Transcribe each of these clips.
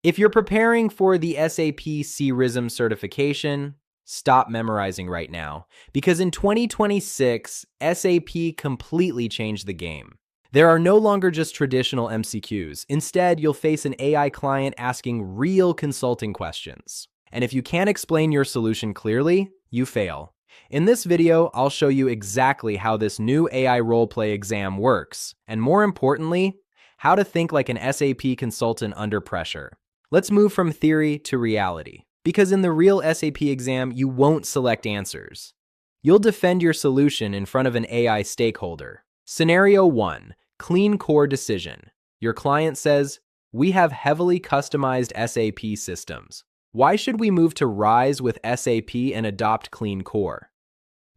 If you're preparing for the SAP CRISM certification, stop memorizing right now, because in 2026, SAP completely changed the game. There are no longer just traditional MCQs. Instead, you'll face an AI client asking real consulting questions. And if you can't explain your solution clearly, you fail. In this video, I'll show you exactly how this new AI roleplay exam works, and more importantly, how to think like an SAP consultant under pressure. Let's move from theory to reality, because in the real SAP exam, you won't select answers. You'll defend your solution in front of an AI stakeholder. Scenario 1, clean core decision. Your client says, "We have heavily customized SAP systems. Why should we move to RISE with SAP and adopt clean core?"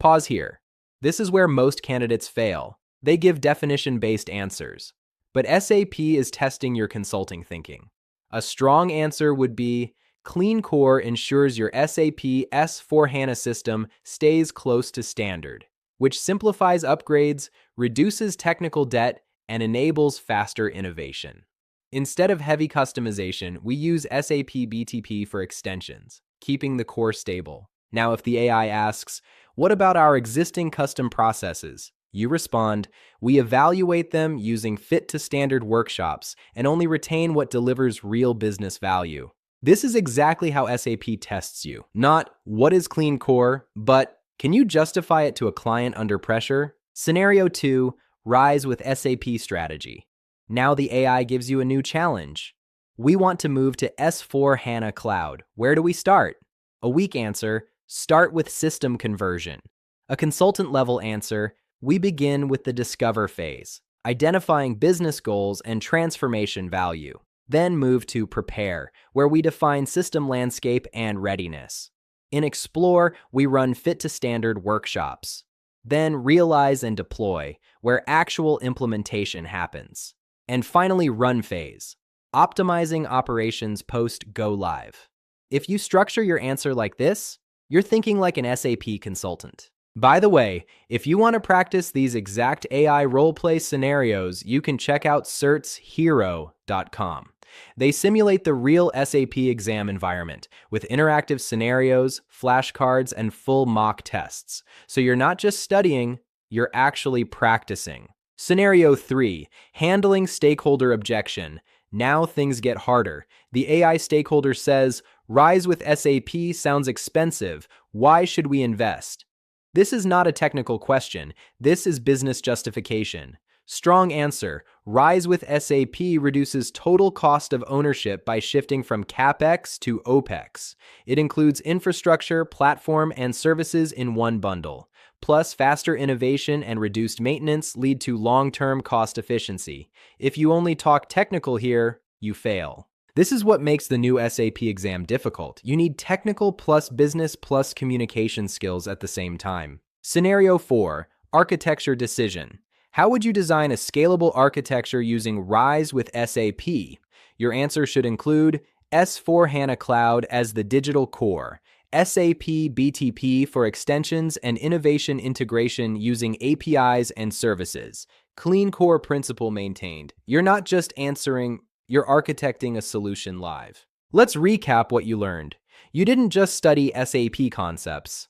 Pause here. This is where most candidates fail. They give definition-based answers. But SAP is testing your consulting thinking. A strong answer would be, clean core ensures your SAP S/4HANA system stays close to standard, which simplifies upgrades, reduces technical debt, and enables faster innovation. Instead of heavy customization, we use SAP BTP for extensions, keeping the core stable. Now, if the AI asks, "What about our existing custom processes?" you respond, "We evaluate them using fit-to-standard workshops and only retain what delivers real business value." This is exactly how SAP tests you. Not, "What is clean core?" but, "Can you justify it to a client under pressure?" Scenario 2, RISE with SAP strategy. Now the AI gives you a new challenge. "We want to move to S/4HANA Cloud. Where do we start?" A weak answer, "Start with system conversion." A consultant-level answer, "We begin with the discover phase, identifying business goals and transformation value. Then move to prepare, where we define system landscape and readiness. In explore, we run fit-to-standard workshops. Then realize and deploy, where actual implementation happens. And finally, run phase, optimizing operations post-go live." If you structure your answer like this, you're thinking like an SAP consultant. By the way, if you want to practice these exact AI roleplay scenarios, you can check out certshero.com. They simulate the real SAP exam environment with interactive scenarios, flashcards, and full mock tests. So you're not just studying, you're actually practicing. Scenario 3, handling stakeholder objection. Now things get harder. The AI stakeholder says, "RISE with SAP sounds expensive. Why should we invest?" This is not a technical question. This is business justification. Strong answer, RISE with SAP reduces total cost of ownership by shifting from CapEx to OpEx. It includes infrastructure, platform, and services in one bundle. Plus, faster innovation and reduced maintenance lead to long-term cost efficiency. If you only talk technical here, you fail. This is what makes the new SAP exam difficult. You need technical plus business plus communication skills at the same time. Scenario 4, architecture decision. How would you design a scalable architecture using RISE with SAP? Your answer should include S/4HANA Cloud as the digital core, SAP BTP for extensions and innovation integration using APIs and services. Clean core principle maintained. You're not just answering, you're architecting a solution live. Let's recap what you learned. You didn't just study SAP concepts.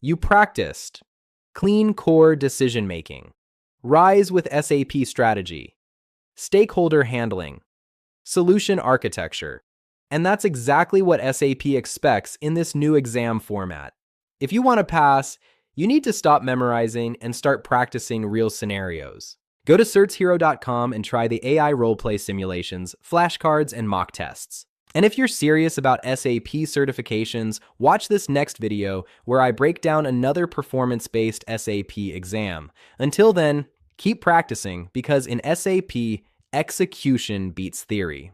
You practiced clean core decision-making, RISE with SAP strategy, stakeholder handling, solution architecture. And that's exactly what SAP expects in this new exam format. If you want to pass, you need to stop memorizing and start practicing real scenarios. Go to certshero.com and try the AI roleplay simulations, flashcards, and mock tests. And if you're serious about SAP certifications, watch this next video where I break down another performance-based SAP exam. Until then, keep practicing because in SAP, execution beats theory.